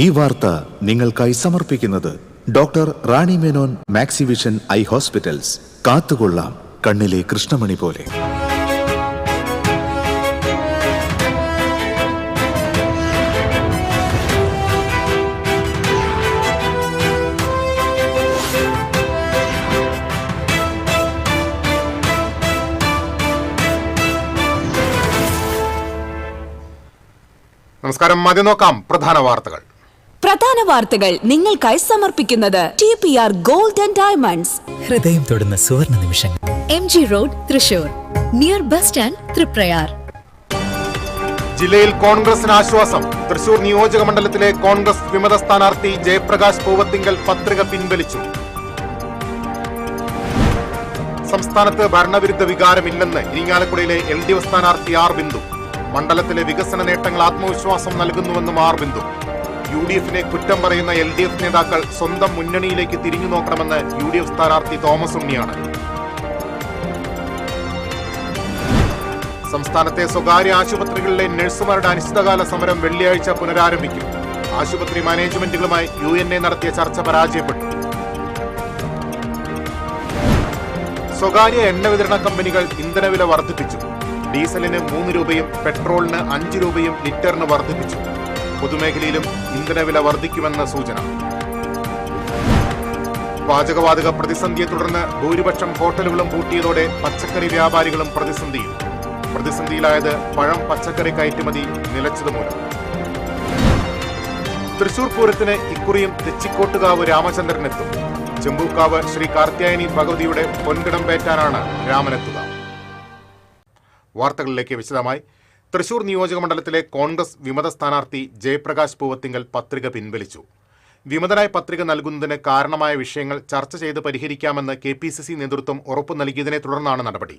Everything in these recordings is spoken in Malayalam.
ഈ വാർത്ത നിങ്ങൾക്കായി സമർപ്പിക്കുന്നത് doctor Rani Menon Maxivision I hospitals. കാത്തുകൊള്ളാം കണ്ണിലെ കൃഷ്ണമണി പോലെ. നമസ്കാരം. ആദ്യം നോക്കാം പ്രധാന വാർത്തകൾ നിങ്ങൾക്കായി സമർപ്പിക്കുന്നത് TPR ഗോൾഡ് ആൻഡ് ഡയമണ്ട്സ്. ഹൃദയം തൊടുന്ന സുവർണ നിമിഷങ്ങൾ. MG road, Thrissur, near bus stand, Triprayar. ജില്ലയിൽ കോൺഗ്രസിന് ആശ്വാസം. തൃശൂർ നിയോജക മണ്ഡലത്തിലെ കോൺഗ്രസ് വിമത സ്ഥാനാർത്ഥി ജയപ്രകാശ് പൂവത്തിങ്കൽ പത്രിക പിൻവലിച്ചു. സംസ്ഥാനത്ത് ഭരണവിരുദ്ധ വികാരമില്ലെന്ന് ഇരിങ്ങാലക്കുടയിലെ LDF സ്ഥാനാർത്ഥി ആർ ബിന്ദു. മണ്ഡലത്തിലെ വികസന നേട്ടങ്ങൾ ആത്മവിശ്വാസം നൽകുന്നുവെന്നും ആർ ബിന്ദു. UDF-നെ കുറ്റം പറയുന്ന LDF നേതാക്കൾ സ്വന്തം മുന്നണിയിലേക്ക് തിരിഞ്ഞു നോക്കണമെന്ന് UDF സ്ഥാനാർത്ഥി തോമസ് ഉണ്ണിയാണ്. സംസ്ഥാനത്തെ സ്വകാര്യ ആശുപത്രികളിലെ നഴ്സുമാരുടെ അനിശ്ചിതകാല സമരം വെള്ളിയാഴ്ച പുനരാരംഭിക്കും. ആശുപത്രി മാനേജ്മെന്റുകളുമായി UNA നടത്തിയ ചർച്ച പരാജയപ്പെട്ടു. സ്വകാര്യ എണ്ണ വിതരണ കമ്പനികൾ ഇന്ധനവില വർദ്ധിപ്പിച്ചു. ഡീസലിന് 3 രൂപയും പെട്രോളിന് 5 രൂപയും ലിറ്ററിന് വർദ്ധിപ്പിച്ചു. പൊതുമേഖലയിലും ഇന്ധനവില വർദ്ധിക്കുമെന്ന സൂചന. പാചകവാതക പ്രതിസന്ധിയെ തുടർന്ന് ഭൂരിപക്ഷം ഹോട്ടലുകളും പൂട്ടിയതോടെ പച്ചക്കറി വ്യാപാരികളും പ്രതിസന്ധിയിലായത് പഴം പച്ചക്കറി കയറ്റുമതി നിലച്ചതുമൂലം. തൃശൂർ പൂരത്തിന് ഇക്കുറിയും തെച്ചിക്കോട്ടുകാവ് രാമചന്ദ്രനെത്തും. ചെമ്പൂക്കാവ് ശ്രീ കാർത്യായനി ഭഗവതിയുടെ പൊൻകിടം പേറ്റാനാണ് രാമനെത്തുക. വാർത്തകളിലേക്ക് വിശദമായി. തൃശൂർ നിയോജക മണ്ഡലത്തിലെ കോൺഗ്രസ് വിമത സ്ഥാനാർത്ഥി ജയപ്രകാശ് പൂവത്തിങ്കൽ പത്രിക പിൻവലിച്ചു. വിമതനായി പത്രിക നൽകുന്നതിന് കാരണമായ വിഷയങ്ങൾ ചർച്ച ചെയ്ത് പരിഹരിക്കാമെന്ന് KPCC നേതൃത്വം ഉറപ്പു നൽകിയതിനെ തുടർന്നാണ് നടപടി.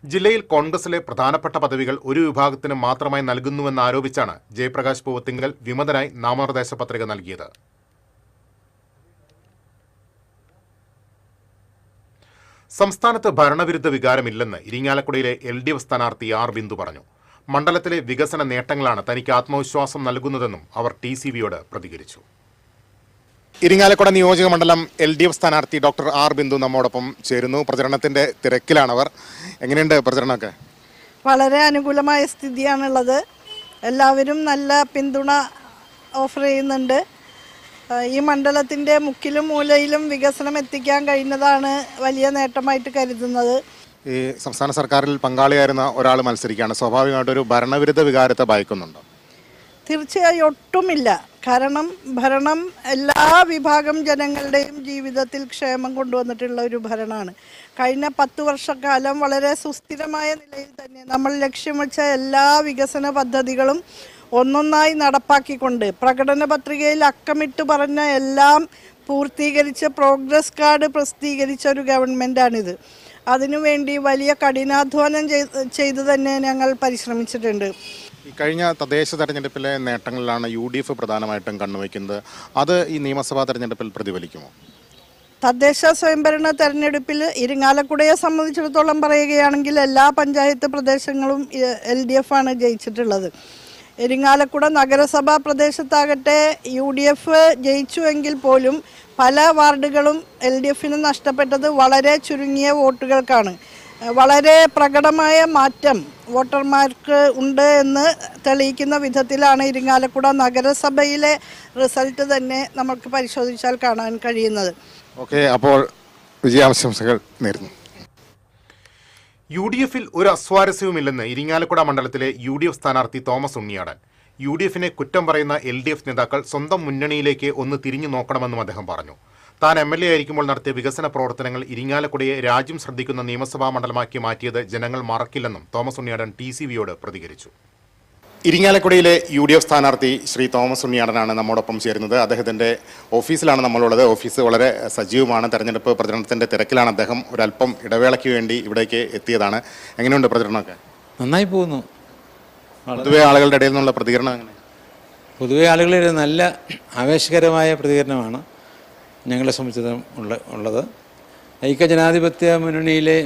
ജില്ലയിൽ കോൺഗ്രസിലെ പ്രധാനപ്പെട്ട പദവികൾ ഒരു വിഭാഗത്തിന് മാത്രമായി നൽകുന്നുവെന്നാരോപിച്ചാണ് ജയപ്രകാശ് പൂവത്തിങ്കൽ വിമതനായി നാമനിർദ്ദേശ പത്രിക നൽകിയത്. സംസ്ഥാനത്ത് ഭരണവിരുദ്ധ വികാരമില്ലെന്ന് ഇരിങ്ങാലക്കുടയിലെ LDF സ്ഥാനാർത്ഥി ആർ ബിന്ദു പറഞ്ഞു. മണ്ഡലത്തിലെ വികസന നേട്ടങ്ങളാണ് തനിക്ക് ആത്മവിശ്വാസം നൽകുന്നതെന്നും അവർ TCVയോട് പ്രതികരിച്ചു. ഇരിങ്ങാലക്കുട നിയോജക മണ്ഡലം LDF സ്ഥാനാർത്ഥി ഡോക്ടർ ആർ ബിന്ദു നമ്മോടൊപ്പം ചേരുന്നു. പ്രചരണത്തിന്റെ തിരക്കിലാണവർ. എങ്ങനെയുണ്ട് പ്രചരണമൊക്കെ? വളരെ അനുകൂലമായ സ്ഥിതിയാണുള്ളത്. എല്ലാവരും നല്ല പിന്തുണ ഓഫർ ചെയ്യുന്നുണ്ട്. ഈ മണ്ഡലത്തിൻ്റെ മുക്കിലും മൂലയിലും വികസനം എത്തിക്കാൻ കഴിഞ്ഞതാണ് വലിയ നേട്ടമായിട്ട് കരുതുന്നത്. ഈ സംസ്ഥാന സർക്കാരിൽ പങ്കാളിയായിരുന്ന ഒരാൾ മത്സരിക്കുകയാണ്. സ്വാഭാവികമായിട്ടൊരു ഭരണവിരുദ്ധ വികാരത്തെ ഭയക്കുന്നുണ്ടോ? തീർച്ചയായും ഒട്ടുമില്ല. കാരണം ഭരണം എല്ലാ വിഭാഗം ജനങ്ങളുടെയും ജീവിതത്തിൽ ക്ഷേമം കൊണ്ടുവന്നിട്ടുള്ള ഒരു ഭരണമാണ്. കഴിഞ്ഞ 10 വർഷക്കാലം വളരെ സുസ്ഥിരമായ നിലയിൽ തന്നെ നമ്മൾ ലക്ഷ്യം വെച്ച എല്ലാ വികസന പദ്ധതികളും ഒന്നൊന്നായി നടപ്പാക്കിക്കൊണ്ട് പ്രകടന പത്രികയിൽ അക്കമിട്ട് പറഞ്ഞ എല്ലാം പൂർത്തീകരിച്ച് പ്രോഗ്രസ് കാർഡ് പ്രസിദ്ധീകരിച്ച ഒരു ഗവൺമെൻറ്റാണിത്. അതിനുവേണ്ടി വലിയ കഠിനാധ്വാനം ചെയ്ത് തന്നെ ഞങ്ങൾ പരിശ്രമിച്ചിട്ടുണ്ട്. കഴിഞ്ഞ തദ്ദേശ തെരഞ്ഞെടുപ്പിലെ നേട്ടങ്ങളിലാണ് UDF പ്രധാനമായിട്ടും കണ്ണുവയ്ക്കുന്നത്. അത് ഈ നിയമസഭാ തെരഞ്ഞെടുപ്പിൽ പ്രതിഫലിക്കുമോ? തദ്ദേശ സ്വയംഭരണ തെരഞ്ഞെടുപ്പിൽ ഇരിങ്ങാലക്കുടയെ സംബന്ധിച്ചിടത്തോളം പറയുകയാണെങ്കിൽ എല്ലാ പഞ്ചായത്ത് പ്രദേശങ്ങളും LDF ആണ് ജയിച്ചിട്ടുള്ളത്. ഇരിങ്ങാലക്കുട നഗരസഭാ പ്രദേശത്താകട്ടെ UDF ജയിച്ചുവെങ്കിൽ പോലും പല വാർഡുകളും LDF-ന് നഷ്ടപ്പെട്ടത് വളരെ ചുരുങ്ങിയ വോട്ടുകൾക്കാണ്. വളരെ പ്രകടമായ മാറ്റം വോട്ടർമാർക്ക് ഉണ്ട് എന്ന് തെളിയിക്കുന്ന വിധത്തിലാണ് ഇരിങ്ങാലക്കുട നഗരസഭയിലെ റിസൾട്ട് തന്നെ നമുക്ക് പരിശോധിച്ചാൽ കാണാൻ കഴിയുന്നത്. ഓക്കെ, അപ്പോൾ വിജയാശംസകൾ നേരുന്നു. UDF-ൽ ഒരു അസ്വാരസ്യവുമില്ലെന്ന് ഇരിങ്ങാലക്കുട മണ്ഡലത്തിലെ UDF സ്ഥാനാർത്ഥി തോമസ് ഉണ്ണിയാണ്. UDF-നെ കുറ്റം പറയുന്ന LDF നേതാക്കൾ സ്വന്തം മുന്നണിയിലേക്ക് ഒന്ന് തിരിഞ്ഞു നോക്കണമെന്നും അദ്ദേഹം പറഞ്ഞു. താൻ MLA ആയിരിക്കുമ്പോൾ നടത്തിയ വികസന പ്രവർത്തനങ്ങൾ ഇരിങ്ങാലക്കുടയെ രാജ്യം ശ്രദ്ധിക്കുന്ന നിയമസഭാ മണ്ഡലമാക്കി മാറ്റിയത് ജനങ്ങൾ മറക്കില്ലെന്നും തോമസ് ഉണ്ണിയാടൻ TCVയോട് പ്രതികരിച്ചു. ഇരിങ്ങാലക്കുടയിലെ UDF സ്ഥാനാർത്ഥി ശ്രീ തോമസ് ഉണ്ണിയാടനാണ് നമ്മോടൊപ്പം ചേരുന്നത്. അദ്ദേഹത്തിൻ്റെ ഓഫീസിലാണ് നമ്മളുള്ളത്. ഓഫീസ് വളരെ സജീവമാണ്. തെരഞ്ഞെടുപ്പ് പ്രചരണത്തിൻ്റെ തിരക്കിലാണ് അദ്ദേഹം. ഒരല്പം ഇടവേളയ്ക്ക് വേണ്ടി ഇവിടേക്ക് എത്തിയതാണ്. എങ്ങനെയുണ്ട് പ്രചരണമൊക്കെ? നന്നായി പോകുന്നു. പൊതുവെ ആളുകളുടെ ഇടയിൽ നിന്നുള്ള പ്രതികരണം എങ്ങനെ? പൊതുവെ ആളുകളിൽ നല്ല ആവേശകരമായ പ്രതികരണമാണ് ഞങ്ങളെ സംബന്ധിച്ചിടത്തോളം ഉള്ളത്. ഐക്യജനാധിപത്യ മുന്നണിയിലെ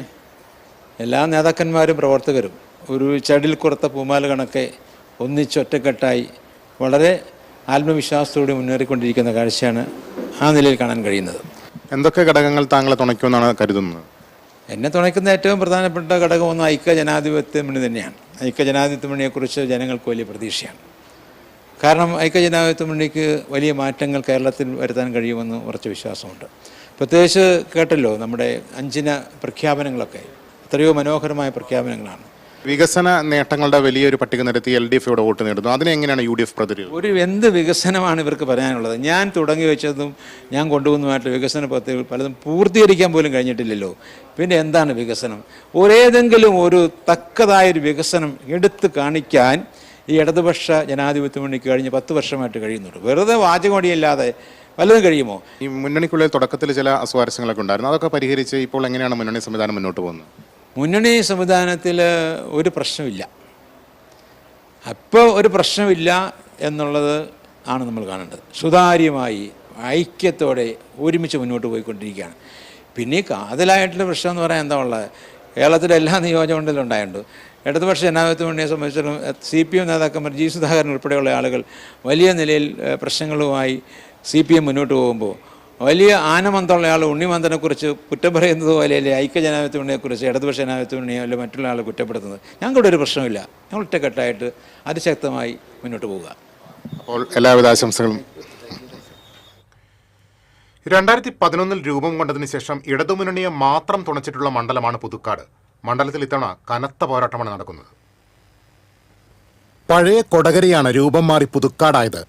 എല്ലാ നേതാക്കന്മാരും പ്രവർത്തകരും ഒരു ചടിൽ കുറത്ത പൂമാല കണക്കെ ഒന്നിച്ചൊറ്റക്കെട്ടായി വളരെ ആത്മവിശ്വാസത്തോടെ മുന്നേറിക്കൊണ്ടിരിക്കുന്ന കാഴ്ചയാണ് ആ നിലയിൽ കാണാൻ കഴിയുന്നത്. എന്തൊക്കെ ഘടകങ്ങൾ താങ്കളെ തുണയ്ക്കുമെന്നാണ് കരുതുന്നത്? എന്നെ തുണയ്ക്കുന്ന ഏറ്റവും പ്രധാനപ്പെട്ട ഘടകമൊന്നും ഐക്യജനാധിപത്യ മുന്നണി തന്നെയാണ്. ഐക്യജനാധിപത്യ മുന്നണിയെക്കുറിച്ച് ജനങ്ങൾക്ക് വലിയ പ്രതീക്ഷയാണ്. കാരണം ഐക്യജനാധിപത്യ മുന്നണിക്ക് വലിയ മാറ്റങ്ങൾ കേരളത്തിൽ വരുത്താൻ കഴിയുമെന്ന് ഉറച്ച വിശ്വാസമുണ്ട്. പ്രത്യേകിച്ച് കേട്ടല്ലോ നമ്മുടെ 5 പ്രഖ്യാപനങ്ങളൊക്കെ എത്രയോ മനോഹരമായ പ്രഖ്യാപനങ്ങളാണ്. വികസന നേട്ടങ്ങളുടെ വലിയൊരു പട്ടിക നിരത്തി LDF ഇവിടെ വോട്ട് നേടുന്നു. അതിനെങ്ങനെയാണ് UDF പ്രതിരോധം? എന്ത് വികസനമാണ് ഇവർക്ക് പറയാനുള്ളത്? ഞാൻ തുടങ്ങി വെച്ചതും ഞാൻ കൊണ്ടുവന്നതുമായിട്ട് വികസന പദ്ധതികൾ പലതും പൂർത്തീകരിക്കാൻ പോലും കഴിഞ്ഞിട്ടില്ലല്ലോ. പിന്നെ എന്താണ് വികസനം? ഏതെങ്കിലും ഒരു തക്കതായൊരു വികസനം എടുത്തു കാണിക്കാൻ ഈ ഇടതുപക്ഷ ജനാധിപത്യ മുന്നണിക്ക് കഴിഞ്ഞ് 10 വർഷമായിട്ട് കഴിയുന്നുണ്ട്. വെറുതെ വാചകമടിയല്ലാതെ വല്ലതും കഴിയുമോ? ഈ മുന്നണിക്കുള്ളിൽ തുടക്കത്തിൽ ചില അസ്വാരസ്യങ്ങളൊക്കെ ഉണ്ടായിരുന്നു. അതൊക്കെ പരിഹരിച്ച് ഇപ്പോൾ എങ്ങനെയാണ് മുന്നണി സംവിധാനം മുന്നോട്ട് പോകുന്നത്? മുന്നണി സംവിധാനത്തിൽ ഒരു പ്രശ്നമില്ല. അപ്പോൾ ഒരു പ്രശ്നമില്ല എന്നുള്ളത് ആണ് നമ്മൾ കാണേണ്ടത്. സുതാര്യമായി ഐക്യത്തോടെ ഒരുമിച്ച് മുന്നോട്ട് പോയിക്കൊണ്ടിരിക്കുകയാണ്. പിന്നെ ഈ കാതലായിട്ടുള്ള പ്രശ്നം എന്ന് പറയാൻ എന്താ ഉള്ളത്? കേരളത്തിലെ എല്ലാ നിയോജകമണ്ഡലത്തിലും ഉണ്ടായിട്ടുണ്ട്. ഇടതുപക്ഷ ജനാധിപത്യ മുന്നണിയെ സംബന്ധിച്ചിടത്തോളം CPM നേതാക്കന്മാർ G. സുധാകരൻ ഉൾപ്പെടെയുള്ള ആളുകൾ വലിയ നിലയിൽ പ്രശ്നങ്ങളുമായി CPM മുന്നോട്ട് പോകുമ്പോൾ വലിയ ആനമന്തമുള്ള ആൾ ഉണ്ണിമന്തനെക്കുറിച്ച് കുറ്റം പറയുന്നത് പോലെ അല്ലെ ഐക്യജനാധിപത്യ മുന്നണിയെക്കുറിച്ച് ഇടതുപക്ഷ ജനാധിപത്യ മുന്നണിയോ അല്ലെ മറ്റുള്ള ആളെ കുറ്റപ്പെടുത്തുന്നത്. ഞങ്ങളുടെ ഒരു പ്രശ്നമില്ല. ഞങ്ങൾ ഒറ്റക്കെട്ടായിട്ട് അതിശക്തമായി മുന്നോട്ട് പോവുക. അപ്പോൾ എല്ലാവിധ ആശംസകളും. 2011 രൂപം കൊണ്ടതിന് ശേഷം ഇടതുമുന്നണിയെ മാത്രം തുണച്ചിട്ടുള്ള മണ്ഡലമാണ് പുതുക്കാട്. മണ്ഡലത്തിൽ ഇത്തവണ കനത്ത പോരാട്ടമാണ് നടക്കുന്നത്. പഴയ കൊടകരയാണ് രൂപം മാറി പുതുക്കാടായത്.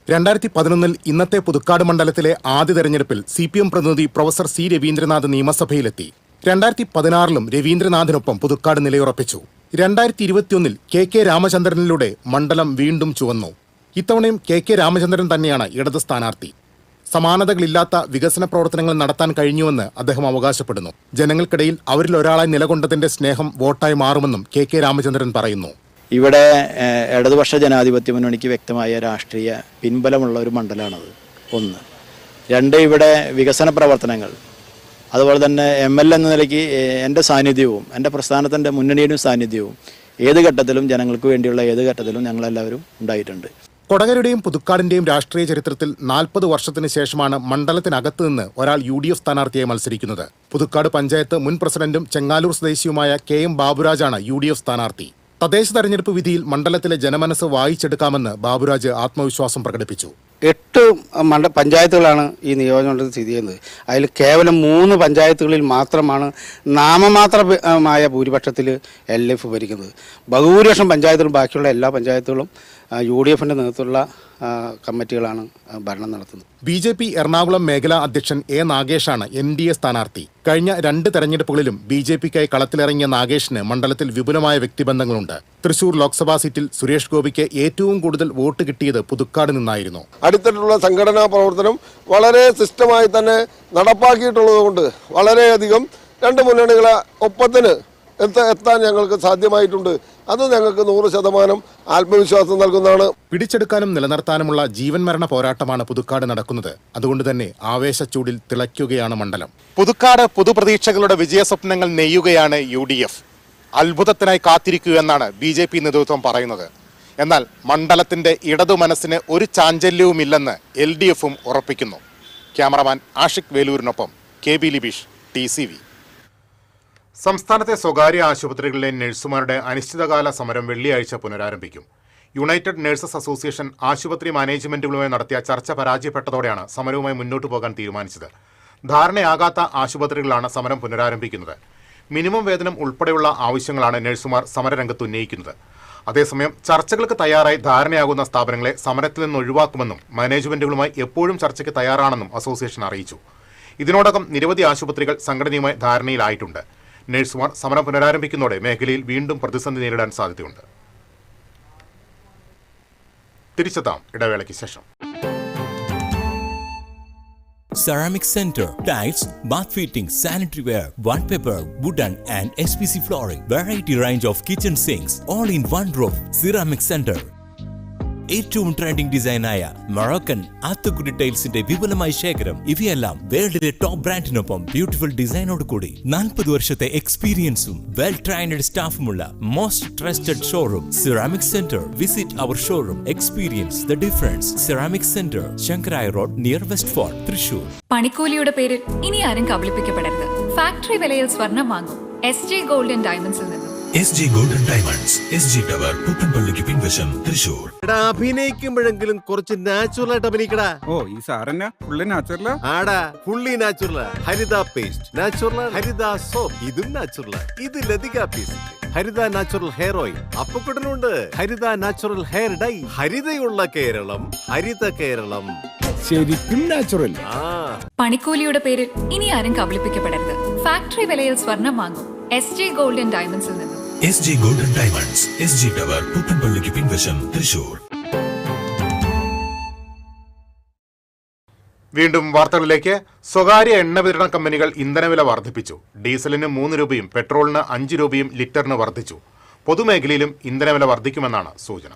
2011 ഇന്നത്തെ പുതുക്കാട് മണ്ഡലത്തിലെ ആദ്യ തെരഞ്ഞെടുപ്പിൽ CPM പ്രതിനിധി പ്രൊഫസർ C. രവീന്ദ്രനാഥ് നിയമസഭയിലെത്തി. 2016 രവീന്ദ്രനാഥിനൊപ്പം പുതുക്കാട് നിലയുറപ്പിച്ചു. 2021 KK രാമചന്ദ്രനിലൂടെ മണ്ഡലം വീണ്ടും ചുവന്നു. ഇത്തവണയും KK രാമചന്ദ്രൻ തന്നെയാണ് ഇടത് സ്ഥാനാർത്ഥി. സമാനതകളില്ലാത്ത വികസന പ്രവർത്തനങ്ങൾ നടത്താൻ കഴിഞ്ഞുവെന്ന് അദ്ദേഹം അവകാശപ്പെടുന്നു. ജനങ്ങൾക്കിടയിൽ അവരിൽ ഒരാളായി നിലകൊണ്ടതിന്റെ സ്നേഹം വോട്ടായി മാറുമെന്നും KK രാമചന്ദ്രൻ പറയുന്നു. ഇവിടെ ഇടതുപക്ഷ ജനാധിപത്യ മുന്നണിക്ക് വ്യക്തമായ രാഷ്ട്രീയ പിൻബലമുള്ള ഒരു മണ്ഡലമാണത്. 1. 2, ഇവിടെ വികസന പ്രവർത്തനങ്ങൾ അതുപോലെ തന്നെ ML എന്ന നിലയ്ക്ക് എൻ്റെ സാന്നിധ്യവും എൻ്റെ പ്രസ്ഥാനത്തിൻ്റെ മുന്നണിയുടെ സാന്നിധ്യവും ഏത് ഘട്ടത്തിലും ജനങ്ങൾക്ക് വേണ്ടിയുള്ള ഏത് ഘട്ടത്തിലും ഞങ്ങളെല്ലാവരും ഉണ്ടായിട്ടുണ്ട്. കൊടകരയുടെയും പുതുക്കാടിന്റെയും രാഷ്ട്രീയ ചരിത്രത്തിൽ 40 വർഷത്തിന് ശേഷമാണ് മണ്ഡലത്തിനകത്ത് നിന്ന് ഒരാൾ UDF സ്ഥാനാർത്ഥിയായി മത്സരിക്കുന്നത്. പുതുക്കാട് പഞ്ചായത്ത് മുൻ പ്രസിഡന്റും ചെങ്ങാലൂർ സ്വദേശിയുമായ KM ബാബുരാജാണ് UDF സ്ഥാനാർത്ഥി. തദ്ദേശ തെരഞ്ഞെടുപ്പ് വിധിയിൽ മണ്ഡലത്തിലെ ജനമനസ് വായിച്ചെടുക്കാമെന്ന് ബാബുരാജ് ആത്മവിശ്വാസം പ്രകടിപ്പിച്ചു. 8 പഞ്ചായത്തുകളാണ് ഈ നിയോജകമണ്ഡലത്തിൽ സ്ഥിതി ചെയ്യുന്നത്. അതിൽ കേവലം 3 പഞ്ചായത്തുകളിൽ മാത്രമാണ് നാമമാത്രമായ ഭൂരിപക്ഷത്തിൽ LDF ഭരിക്കുന്നത്. ബഹുഭൂരിപക്ഷം പഞ്ചായത്തുകളും ബാക്കിയുള്ള എല്ലാ പഞ്ചായത്തുകളും UDFിൻ്റെ നേതൃത്വമുള്ള കമ്മിറ്റികളാണ് ഭരണം നടത്തുന്നത്. BJP എറണാകുളം മേഖലാ അധ്യക്ഷൻ A. നാഗേഷാണ് NDA സ്ഥാനാർത്ഥി. കഴിഞ്ഞ 2 തെരഞ്ഞെടുപ്പുകളിലും BJPക്കായി കളത്തിലിറങ്ങിയ നാഗേഷിന് മണ്ഡലത്തിൽ വിപുലമായ വ്യക്തിബന്ധങ്ങളുണ്ട്. തൃശൂർ ലോക്സഭാ സീറ്റിൽ സുരേഷ് ഗോപിക്ക് ഏറ്റവും കൂടുതൽ വോട്ട് കിട്ടിയത് പുതുക്കാട് നിന്നായിരുന്നു. അടിത്തട്ടിലുള്ള സംഘടനാ പ്രവർത്തനം വളരെ സിസ്റ്റമായി തന്നെ നടപ്പാക്കിയിട്ടുള്ളത് കൊണ്ട് വളരെയധികം 2 മുന്നണികളെ ഒപ്പത്തിന് എത്താൻ ഞങ്ങൾക്ക് സാധ്യമായിട്ടുണ്ട്. അത് ഞങ്ങൾക്ക് 100% ആത്മവിശ്വാസം നൽകുന്നതാണ്. പിടിച്ചെടുക്കാനും നിലനിർത്താനുമുള്ള ജീവൻ മരണ പോരാട്ടമാണ് പുതുക്കാട് നടക്കുന്നത്. അതുകൊണ്ട് തന്നെ ആവേശച്ചൂടിൽ തിളയ്ക്കുകയാണ് മണ്ഡലം. പുതുക്കാട് പുതുപ്രതീക്ഷകളുടെ വിജയസ്വപ്നങ്ങൾ നെയ്യുകയാണ് UDF. അത്ഭുതത്തിനായി കാത്തിരിക്കൂ എന്നാണ് BJP നേതൃത്വം പറയുന്നത്. എന്നാൽ മണ്ഡലത്തിന്റെ ഇടതു മനസ്സിന് ഒരു ചാഞ്ചല്യവുമില്ലെന്ന് LDFും ഉറപ്പിക്കുന്നു. ക്യാമറമാൻ ആഷിഖ് വേലൂരിനൊപ്പം KB ലിബീഷ്, TCV. സംസ്ഥാനത്തെ സ്വകാര്യ ആശുപത്രികളിലെ നഴ്സുമാരുടെ അനിശ്ചിതകാല സമരം വെള്ളിയാഴ്ച പുനരാരംഭിക്കും. യുണൈറ്റഡ് നഴ്സസ് അസോസിയേഷൻ ആശുപത്രി മാനേജ്മെന്റുകളുമായി നടത്തിയ ചർച്ച പരാജയപ്പെട്ടതോടെയാണ് സമരവുമായി മുന്നോട്ട് പോകാൻ തീരുമാനിച്ചത്. ധാരണയാകാത്ത ആശുപത്രികളാണ് സമരം പുനരാരംഭിക്കുന്നത്. മിനിമം വേതനം ഉൾപ്പെടെയുള്ള ആവശ്യങ്ങളാണ് നഴ്സുമാർ സമരരംഗത്ത് ഉന്നയിക്കുന്നത്. അതേസമയം ചർച്ചകൾക്ക് തയ്യാറായി ധാരണയാകുന്ന സ്ഥാപനങ്ങളെ സമരത്തിൽ നിന്ന് ഒഴിവാക്കുമെന്നും മാനേജ്മെന്റുകളുമായി എപ്പോഴും ചർച്ചയ്ക്ക് തയ്യാറാണെന്നും അസോസിയേഷൻ അറിയിച്ചു. ഇതിനോടകം നിരവധി ആശുപത്രികൾ സംഘടനയുമായി ധാരണയിലായിട്ടുണ്ട്. നഴ്സുമാർ സമരം പുനരാരംഭിക്കുന്നതോടെ മേഖലയിൽ വീണ്ടും പ്രതിസന്ധി നേരിടാൻ സാധ്യതയുണ്ട്. തിരിച്ചെത്താം ഇടവേളയ്ക്ക് ശേഷം. Ceramic Center, tiles, bath fittings, sanitary ware, wallpaper, wooden and SPC flooring, variety range of kitchen sinks, all in one roof. Ceramic Center. ഏറ്റവും ട്രെൻഡിംഗ് ഡിസൈനായ മൊറോക്കൻ ആത്തുക്കുടി ടൈൽസിന്റെ വിപുലമായ ശേഖരം. ഇവയെല്ലാം വേൾഡിലെ ടോപ്പ് ബ്രാൻഡിനൊപ്പം ബ്യൂട്ടിഫുൾ ഡിസൈനോട് കൂടി 40 വർഷത്തെ എക്സ്പീരിയൻസും വെൽ ട്രെയിൻഡ് സ്റ്റാഫുമുള്ള most trusted showroom ceramic centre. Visit our showroom, experience the difference. Ceramic centre, Sankaraya road, near west fort, Thrissur. പണിക്കൂലിയുടെ പേരിൽ ഇനി ആരും കബളിപ്പിക്കപ്പെടരുത്. ഫാക്ടറി വിലയിൽ സ്വർണം വാങ്ങും SJ ഗോൾഡ് ആൻഡ് ഡയമണ്ട്സിൽ നിന്നും. SJ gold and diamonds, SG tower, പുത്തൻപള്ളിക്ക് പിൻവശം, തൃശൂർ. അഭിനയിക്കുമ്പോഴെങ്കിലും കുറച്ച് നാച്ചുറൽ ആയിട്ട് അഭിനയിക്കടാ. ഓ ഈ സാറന്നെ ഫുള്ളി നാച്ചുറലാ? ആടാ ഫുള്ളി നാച്ചുറലാ. ഹരിത പേസ്റ്റ് നാച്ചുറൽ, ഹരിത സോപ്പ് ഇതും നാച്ചുറൽ, ഇത് ലതിക പേസ്റ്റ്, ഹരിത നാച്ചുറൽ ഹെയർ ഓയിൽ അപ്പക്കുട്ടനുണ്ട്, ഹരിത natural hair dye. ഹരിതയുള്ള Keralam, Haritha Keralam, ശരിക്കും നാച്ചുറൽ. പണിക്കൂലിയുടെ പേരിൽ ഇനി ആരും കബളിപ്പിക്കപ്പെടരുത്. ഫാക്ടറി വിലയിൽ സ്വർണം വാങ്ങും SJ ഗോൾഡ് ആൻഡ് ഡയമണ്ട്സിൽ നിന്നും. SJ gold and diamonds, SG tower, പുത്തൻപള്ളിക്ക് പിൻവശം, തൃശൂർ. വീണ്ടും വാർത്തകളിലേക്ക്. സ്വകാര്യ എണ്ണ വിതരണ കമ്പനികൾ ഇന്ധനവില വർദ്ധിപ്പിച്ചു. ഡീസലിന് 3 രൂപയും പെട്രോളിന് 5 രൂപയും ലിറ്ററിന് വർദ്ധിച്ചു. പൊതുമേഖലയിലും ഇന്ധനവില വർദ്ധിക്കുമെന്നാണ് സൂചന.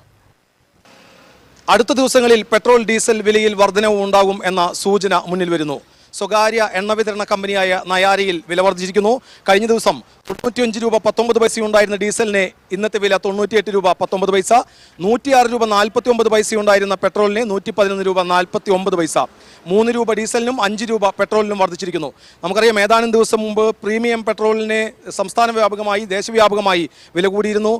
അടുത്ത ദിവസങ്ങളിൽ പെട്രോൾ ഡീസൽ വിലയിൽ വർധനവും ഉണ്ടാകും എന്ന സൂചന മുന്നിൽ വരുന്നു. സ്വകാര്യ എണ്ണ വിതരണ കമ്പനിയായ നയാരയിൽ വില വർദ്ധിച്ചിരിക്കുന്നു. കഴിഞ്ഞ ദിവസം 95 രൂപ 19 പൈസയുണ്ടായിരുന്ന ഡീസലിന് ഇന്നത്തെ വില 98 രൂപ 19 പൈസ. 106 രൂപ 49 പൈസയുണ്ടായിരുന്ന പെട്രോളിന് 111 രൂപ 49 പൈസ. 3 രൂപ ഡീസലിനും 5 രൂപ പെട്രോളിനും വർദ്ധിച്ചിരിക്കുന്നു. നമുക്കറിയാം, ഏതാനും ദിവസം മുമ്പ് പ്രീമിയം പെട്രോളിന് സംസ്ഥാന വ്യാപകമായി ദേശവ്യാപകമായി വില കൂടിയിരുന്നു.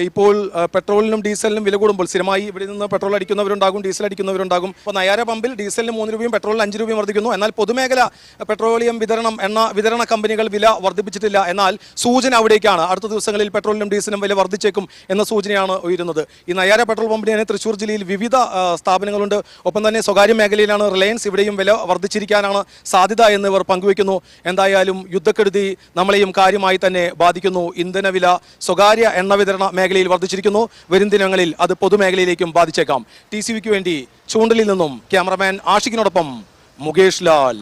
ഇപ്പോൾ പെട്രോളിനും ഡീസലിനും വില കൂടുമ്പോൾ സ്ഥിരമായി ഇവിടെ നിന്ന് പെട്രോൾ അടിക്കുന്നവരുണ്ടാകും, ഡീസൽ അടിക്കുന്നവരുണ്ടാകും. ഇപ്പോൾ നയാര പമ്പിൽ ഡീസലിന് 3 രൂപയും പെട്രോളിന് 5 രൂപയും വർദ്ധിക്കുന്നു. എന്നാൽ പൊതുമേഖല പെട്രോളിയം എണ്ണ വിതരണ കമ്പനികൾ വില വർദ്ധിപ്പിച്ചിട്ടില്ല. എന്നാൽ സൂചന അവിടേക്കാണ്. അടുത്ത ദിവസങ്ങളിൽ പെട്രോളിനും ഡീസലിനും വില വർദ്ധിച്ചേക്കും എന്ന സൂചനയാണ് ഉയരുന്നത്. ഈ നയാര പെട്രോൾ പമ്പിന് തൃശ്ശൂർ ജില്ലയിൽ വിവിധ സ്ഥാപനങ്ങളുണ്ട്. ഒപ്പം തന്നെ സ്വകാര്യ മേഖലയിലാണ് റിലയൻസ്. ഇവിടെയും വില വർദ്ധിച്ചിരിക്കാനാണ് സാധ്യത എന്നിവർ പങ്കുവയ്ക്കുന്നു. എന്തായാലും യുദ്ധക്കെടുതി നമ്മളെയും കാര്യമായി തന്നെ ബാധിക്കുന്നു. ഇന്ധനവില സ്വകാര്യ എണ്ണ വിതരണ മേഖലയിൽ വർദ്ധിച്ചിരിക്കുന്നു. വരും ദിനങ്ങളിൽ അത് പൊതുമേഖലയിലേക്കും ബാധിച്ചേക്കാം. TCVക്ക് വേണ്ടി ചൂണ്ടലിൽ നിന്നും ക്യാമറമാൻ ആഷിഖിനോടൊപ്പം മുകേഷ് ലാൽ.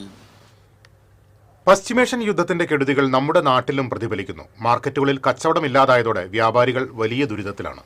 പശ്ചിമേഷ്യൻ യുദ്ധത്തിന്റെ കെടുതികൾ നമ്മുടെ നാട്ടിലും പ്രതിഫലിക്കുന്നു. മാർക്കറ്റുകളിൽ കച്ചവടമില്ലാതായതോടെ വ്യാപാരികൾ വലിയ ദുരിതത്തിലാണ്.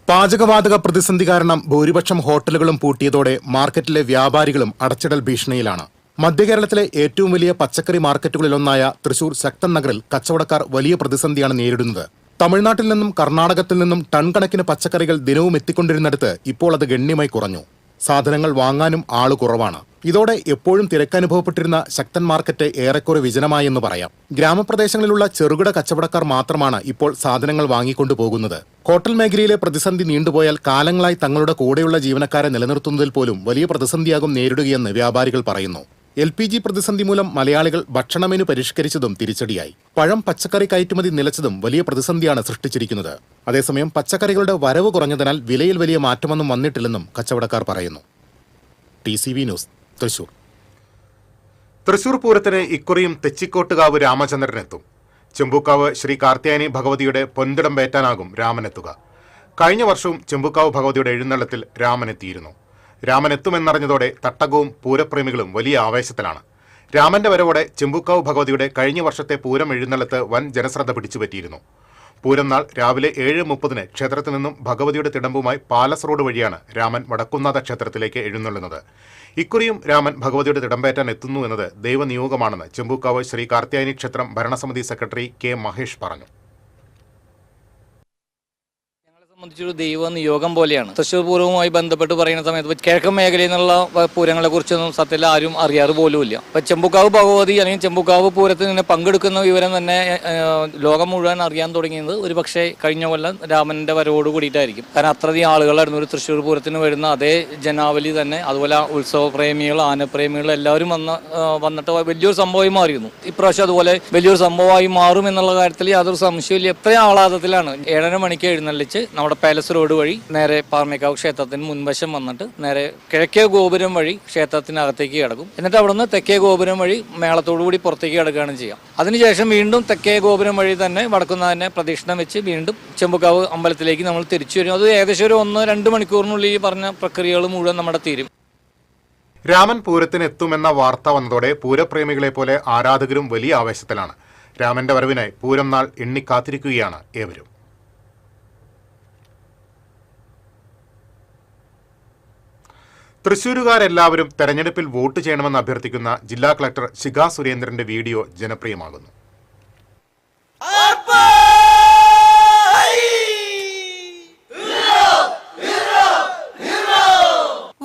പാചകവാതക പ്രതിസന്ധി കാരണം ഭൂരിപക്ഷം ഹോട്ടലുകളും പൂട്ടിയതോടെ മാർക്കറ്റിലെ വ്യാപാരികളും അടച്ചിടൽ ഭീഷണിയിലാണ്. മധ്യകേരളത്തിലെ ഏറ്റവും വലിയ പച്ചക്കറി മാർക്കറ്റുകളിലൊന്നായ തൃശൂർ ശക്തൻ നഗറിൽ കച്ചവടക്കാർ വലിയ പ്രതിസന്ധിയാണ് നേരിടുന്നത്. തമിഴ്നാട്ടിൽ നിന്നും കർണാടകത്തിൽ നിന്നും ടൺ കണക്കിന് പച്ചക്കറികൾ ദിനവും എത്തിക്കൊണ്ടിരുന്നിടത്ത് ഇപ്പോൾ അത് ഗണ്യമായി കുറഞ്ഞു. സാധനങ്ങൾ വാങ്ങാനും ആള് കുറവാണ്. ഇതോടെ എപ്പോഴും തിരക്കനുഭവപ്പെട്ടിരുന്ന ശക്തൻ മാർക്കറ്റ് ഏറെക്കുറെ വിജനമായെന്ന് പറയാം. ഗ്രാമപ്രദേശങ്ങളിലുള്ള ചെറുകിട കച്ചവടക്കാർ മാത്രമാണ് ഇപ്പോൾ സാധനങ്ങൾ വാങ്ങിക്കൊണ്ടു പോകുന്നത്. ഹോട്ടൽ മേഖലയിലെ പ്രതിസന്ധി നീണ്ടുപോയാൽ കാലങ്ങളായി തങ്ങളുടെ കൂടെയുള്ള ജീവനക്കാരെ നിലനിർത്തുന്നതിൽ പോലും വലിയ പ്രതിസന്ധിയാകും നേരിടുകയെന്ന് വ്യാപാരികൾ പറയുന്നു. LPG പ്രതിസന്ധി മൂലം മലയാളികൾ ഭക്ഷണ മെനു പരിഷ്കരിച്ചതും തിരിച്ചടിയായി. പഴം, പച്ചക്കറി കയറ്റുമതി നിലച്ചതും വലിയ പ്രതിസന്ധിയാണ് സൃഷ്ടിച്ചിരിക്കുന്നത്. അതേസമയം പച്ചക്കറികളുടെ വരവ് കുറഞ്ഞതിനാൽ വിലയിൽ വലിയ മാറ്റമൊന്നും വന്നിട്ടില്ലെന്നും കച്ചവടക്കാർ പറയുന്നു. TCV news, Thrissur. തൃശൂർ പൂരത്തിന് ഇക്കുറിയും തെച്ചിക്കോട്ടുകാവ് രാമചന്ദ്രനെത്തും. ചെമ്പൂക്കാവ് ശ്രീ കാർത്യായനി ഭഗവതിയുടെ പൊൻതിടമ്പേറ്റാനാകും രാമനെത്തുക. കഴിഞ്ഞ വർഷവും ചെമ്പൂക്കാവ് ഭഗവതിയുടെ എഴുന്നള്ളത്തിൽ രാമനെത്തിയിരുന്നു. രാമനെത്തുമെന്നറിഞ്ഞതോടെ തട്ടകവും പൂരപ്രേമികളും വലിയ ആവേശത്തിലാണ്. രാമന്റെ വരവോടെ ചെമ്പൂക്കാവ് ഭഗവതിയുടെ കഴിഞ്ഞ വർഷത്തെ പൂരം എഴുന്നള്ളത്ത് വൻ ജനശ്രദ്ധ പിടിച്ചുപറ്റിയിരുന്നു. പൂരം നാൾ രാവിലെ 7:30 ക്ഷേത്രത്തിൽ നിന്നും ഭഗവതിയുടെ തിടമ്പുമായി പാലസ് റോഡ് വഴിയാണ് രാമൻ വടക്കുന്നാഥ ക്ഷേത്രത്തിലേക്ക് എഴുന്നള്ളുന്നത്. ഇക്കുറിയും രാമൻ ഭഗവതിയുടെ തിടമ്പേറ്റാൻ എത്തുന്നു എന്നത് ദൈവനിയോഗമാണെന്ന് ചെമ്പൂക്കാവ് ശ്രീ കാർത്യായനി ക്ഷേത്രം ഭരണസമിതി സെക്രട്ടറി K. മഹേഷ് പറഞ്ഞു. സംബന്ധിച്ചൊരു ദൈവ നിയോഗം പോലെയാണ്. തൃശ്ശൂർ പൂരവുമായി ബന്ധപ്പെട്ട് പറയുന്ന സമയത്ത് കിഴക്കൻ മേഖലയിൽ നിന്നുള്ള പൂരങ്ങളെ കുറിച്ചൊന്നും സത്യത്തിൽ ആരും അറിയാറ് പോലുമില്ല. ഇപ്പൊ ചെമ്പൂക്കാവ് ഭഗവതി അല്ലെങ്കിൽ ചെമ്പൂക്കാവ് പൂരത്തിൽ നിന്ന് പങ്കെടുക്കുന്ന വിവരം തന്നെ ലോകം മുഴുവൻ അറിയാൻ തുടങ്ങിയത് ഒരു പക്ഷേ കഴിഞ്ഞ കൊല്ലം രാമന്റെ വരവോട് കൂടിയിട്ടായിരിക്കും. കാരണം അത്രയധികം ആളുകളായിരുന്നു ഒരു തൃശ്ശൂർ പൂരത്തിന് വരുന്ന അതേ ജനാവലി തന്നെ. അതുപോലെ ഉത്സവപ്രേമികൾ, ആനപ്രേമികൾ എല്ലാവരും വന്നിട്ട് വലിയൊരു സംഭവമായി മാറിയിരുന്നു. ഇപ്രാവശ്യം അതുപോലെ വലിയൊരു സംഭവമായി മാറും എന്നുള്ള കാര്യത്തിൽ യാതൊരു സംശയമില്ല. എത്രയും ആഹ്ലാദത്തിലാണ് 7:30 മണിക്ക് എഴുന്നള്ളിച്ച് നമ്മുടെ പാലസ് റോഡ് വഴി നേരെ പാറമേക്കാവ് ക്ഷേത്രത്തിന് മുൻവശം വന്നിട്ട് നേരെ കിഴക്കേ ഗോപുരം വഴി ക്ഷേത്രത്തിനകത്തേക്ക് കിടക്കും. എന്നിട്ട് അവിടുന്ന് തെക്കേ ഗോപുരം വഴി മേളത്തോടുകൂടി പുറത്തേക്ക് കിടക്കുകയാണ് ചെയ്യാം. അതിനുശേഷം വീണ്ടും തെക്കേ ഗോപുരം വഴി തന്നെ വടക്കുന്നാഥനെ പ്രദക്ഷിണം വെച്ച് വീണ്ടും ചെമ്പൂക്കാവ് അമ്പലത്തിലേക്ക് നമ്മൾ തിരിച്ചു വരും. അത് ഏകദേശം ഒരു 1-2 മണിക്കൂറിനുള്ളിൽ ഈ പറഞ്ഞ പ്രക്രിയകൾ മുഴുവൻ നമ്മുടെ തീരും. രാമൻ പൂരത്തിന് എത്തുമെന്ന വാർത്ത വന്നതോടെ പൂരപ്രേമികളെ പോലെ ആരാധകരും വലിയ ആവേശത്തിലാണ്. രാമന്റെ വരവിനായി പൂരം നാൾ എണ്ണിക്കാത്തിരിക്കുകയാണ് ഏവരും. തൃശൂരുകാരെല്ലാവരും തെരഞ്ഞെടുപ്പിൽ വോട്ട് ചെയ്യണമെന്ന് അഭ്യർത്ഥിക്കുന്ന ജില്ലാ കളക്ടർ ശിഖ സുരേന്ദ്രന്റെ വീഡിയോ ജനപ്രിയമാകുന്നു.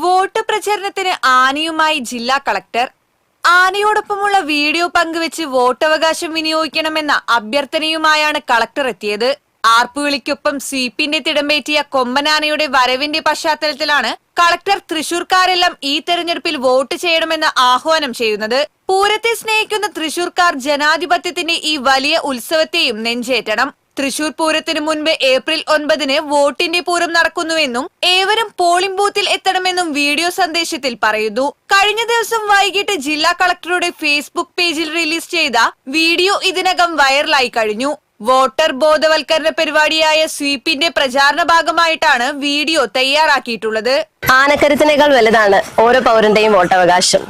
വോട്ട് പ്രചരണത്തിന് ആനയുമായി ജില്ലാ കളക്ടർ. ആനയോടൊപ്പമുള്ള വീഡിയോ പങ്കുവെച്ച് വോട്ടവകാശം വിനിയോഗിക്കണമെന്ന അഭ്യർത്ഥനയുമായാണ് കളക്ടർ എത്തിയത്. ആർപ്പുവിളിക്കൊപ്പം സ്വീപ്പിന്റെ തിടമ്പേറ്റിയ കൊമ്പനാനയുടെ വരവിന്റെ പശ്ചാത്തലത്തിലാണ് കളക്ടർ തൃശൂർക്കാരെല്ലാം ഈ തെരഞ്ഞെടുപ്പിൽ വോട്ട് ചെയ്യണമെന്ന് ആഹ്വാനം ചെയ്യുന്നത്. പൂരത്തെ സ്നേഹിക്കുന്ന തൃശൂർക്കാർ ജനാധിപത്യത്തിന്റെ ഈ വലിയ ഉത്സവത്തെയും നെഞ്ചേറ്റണം. തൃശൂർ പൂരത്തിന് മുൻപ് ഏപ്രിൽ 9 വോട്ടിന്റെ പൂരം നടക്കുന്നുവെന്നും ഏവരും പോളിംഗ് ബൂത്തിൽ എത്തണമെന്നും വീഡിയോ സന്ദേശത്തിൽ പറയുന്നു. കഴിഞ്ഞ ദിവസം വൈകിട്ട് ജില്ലാ കളക്ടറുടെ ഫേസ്ബുക്ക് പേജിൽ റിലീസ് ചെയ്ത വീഡിയോ ഇതിനകം വൈറലായി കഴിഞ്ഞു. വോട്ടർ ബോധവൽക്കരണ പരിപാടിയായ സ്വീപ്പിന്റെ പ്രചാരണ ഭാഗമായിട്ടാണ് വീഡിയോ തയ്യാറാക്കിയിട്ടുള്ളത്. ആനക്കരുത്തിനേക്കാൾ വലുതാണ് ഓരോ പൗരന്റെയും വോട്ടവകാശം.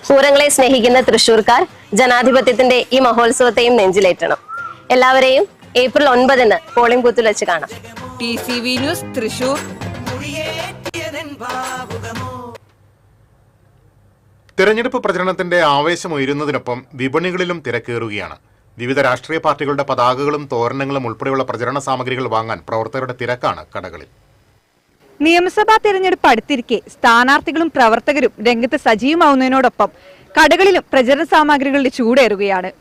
പൂരങ്ങളെ സ്നേഹിക്കുന്ന തൃശൂർക്കാർ ജനാധിപത്യത്തിന്റെ ഈ മഹോത്സവത്തെയും നെഞ്ചിലേറ്റണം. എല്ലാവരെയും ഏപ്രിൽ 9 പോളിംഗ് ബൂത്തിൽ വെച്ച് കാണാം. TCV news Thrissur. തെരഞ്ഞെടുപ്പ് പ്രചരണത്തിന്റെ ആവേശം ഉയരുന്നതിനൊപ്പം വിപണികളിലും തിരക്കേറുകയാണ്. വിവിധ രാഷ്ട്രീയ പാർട്ടികളുടെ പതാകകളും തോരണങ്ങളും ഉൾപ്പെടെയുള്ള പ്രചരണ സാമഗ്രികൾ വാങ്ങാൻ പ്രവർത്തകരുടെ തിരക്കാണ് കടകളിൽ. നിയമസഭാ തെരഞ്ഞെടുപ്പ് അടുത്തിരിക്കെ സ്ഥാനാർത്ഥികളും പ്രവർത്തകരും രംഗത്ത് സജീവമാവുന്നതിനോടൊപ്പം കടകളിലും പ്രചരണ സാമഗ്രികളുടെ ചൂടേറുകയാണ്.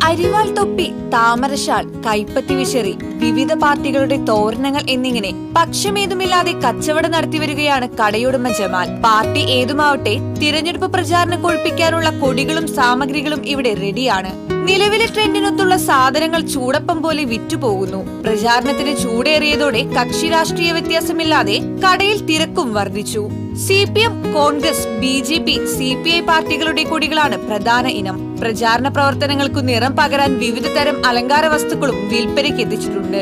അരിവാൾ തൊപ്പി, താമരശാൾ, കൈപ്പത്തി വിശറി, വിവിധ പാർട്ടികളുടെ തോരണങ്ങൾ എന്നിങ്ങനെ പക്ഷമേതുമില്ലാതെ കച്ചവടം നടത്തിവരികയാണ് കടയുടമ ജമാൽ. പാർട്ടി ഏതുമാവട്ടെ തിരഞ്ഞെടുപ്പ് പ്രചാരണം കൊഴുപ്പിക്കാനുള്ള കൊടികളും സാമഗ്രികളും ഇവിടെ റെഡിയാണ്. നിലവിലെ ട്രെൻഡിനൊത്തുള്ള സാധനങ്ങൾ ചൂടപ്പം പോലെ വിറ്റുപോകുന്നു. പ്രചാരണത്തിന് ചൂടേറിയതോടെ കക്ഷി രാഷ്ട്രീയ വ്യത്യാസമില്ലാതെ കടയിൽ തിരക്കും വർദ്ധിച്ചു. CPM, കോൺഗ്രസ്, BJP, CPI പാർട്ടികളുടെ കൊടികളാണ് പ്രധാന ഇനം. പ്രചാരണ പ്രവർത്തനങ്ങൾക്ക് നിറം പകരാൻ വിവിധ തരം അലങ്കാര വസ്തുക്കളും വിൽപ്പനയ്ക്ക് എത്തിച്ചിട്ടുണ്ട്.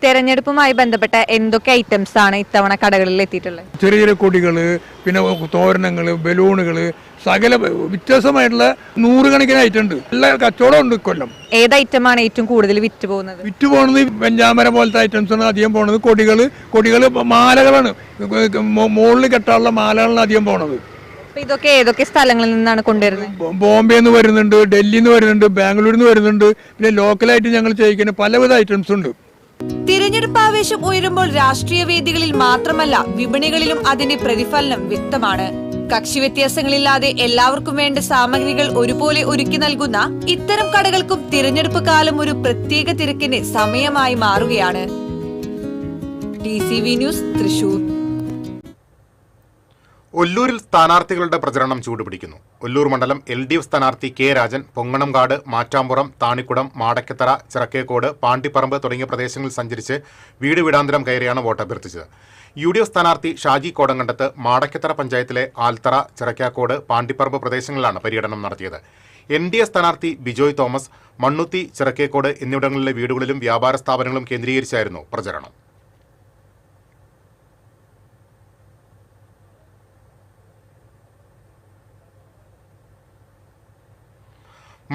തെരഞ്ഞെടുപ്പുമായി ബന്ധപ്പെട്ട എന്തൊക്കെ ഐറ്റംസ് ആണ് ഇത്തവണ കടകളിൽ എത്തിയിട്ടുള്ളത്? ചെറിയ ചെറിയ കൊടികള്, പിന്നെ തോരണങ്ങള്, ബലൂണുകള്, സകല വ്യത്യസ്തമായിട്ടുള്ള 100 കണക്കിന് ഐറ്റം ഉണ്ട്. എല്ലാ കച്ചവടം ഉണ്ട് കൊല്ലം. ഏത് ഐറ്റമാണ് ഏറ്റവും കൂടുതൽ വിറ്റ് പോകുന്നത്? വെഞ്ചാമര പോലത്തെ ഐറ്റംസ് ആണ് അധികം പോണത്. കൊടികള് മാലകളാണ്, മുകളിൽ കെട്ടാനുള്ള മാലകളാണ് അധികം പോണത്. ഇതൊക്കെ ഏതൊക്കെ സ്ഥലങ്ങളിൽ നിന്നാണ് കൊണ്ടുവരുന്നത്? ബോംബെ നിന്ന് വരുന്നുണ്ട്, ഡൽഹിയിൽ നിന്ന് വരുന്നുണ്ട്, ബാംഗ്ലൂരിൽ നിന്ന് വരുന്നുണ്ട്. പിന്നെ ലോക്കലായിട്ട് ഞങ്ങൾ ചെയ്യിക്കുന്ന പലവിധ ഐറ്റംസ് ഉണ്ട്. തിരഞ്ഞെടുപ്പ് ആവേശം ഉയരുമ്പോൾ രാഷ്ട്രീയ വേദികളിൽ മാത്രമല്ല വിപണികളിലും അതിന്റെ പ്രതിഫലനം വ്യക്തമാണ്. കക്ഷി വ്യത്യാസങ്ങളില്ലാതെ എല്ലാവർക്കും വേണ്ട സാമഗ്രികൾ ഒരുപോലെ ഒരുക്കി നൽകുന്ന ഇത്തരം കടകൾക്കും തിരഞ്ഞെടുപ്പ് കാലം ഒരു പ്രത്യേക തിരക്കിന്റെ സമയമായി മാറുകയാണ്. TCV news Thrissur. ഒല്ലൂരിൽ സ്ഥാനാർത്ഥികളുടെ പ്രചരണം ചൂടുപിടിക്കുന്നു. ഒല്ലൂർ മണ്ഡലം LDF സ്ഥാനാർത്ഥി K. രാജൻ പൊങ്ങണംകാട്, മാറ്റാമ്പുറം, താണിക്കുടം, മാടക്കത്തറ, ചിറക്കേക്കോട്, പാണ്ടിപ്പറമ്പ് തുടങ്ങിയ പ്രദേശങ്ങളിൽ സഞ്ചരിച്ച് വീട് വീടാന്തരം കയറിയാണ് വോട്ടഭ്യർത്ഥിച്ചത്. UDF സ്ഥാനാർത്ഥി ഷാജി കോടങ്കണ്ടത്ത് മാടക്കത്തറ പഞ്ചായത്തിലെ ആൽത്തറ, ചിറക്കാക്കോട്, പാണ്ടിപ്പറമ്പ് പ്രദേശങ്ങളിലാണ് പര്യടനം നടത്തിയത്. NDA സ്ഥാനാർത്ഥി ബിജോയ് തോമസ് മണ്ണുത്തി, ചിറക്കേക്കോട് എന്നിവിടങ്ങളിലെ വീടുകളിലും വ്യാപാര സ്ഥാപനങ്ങളും കേന്ദ്രീകരിച്ചായിരുന്നു പ്രചരണം.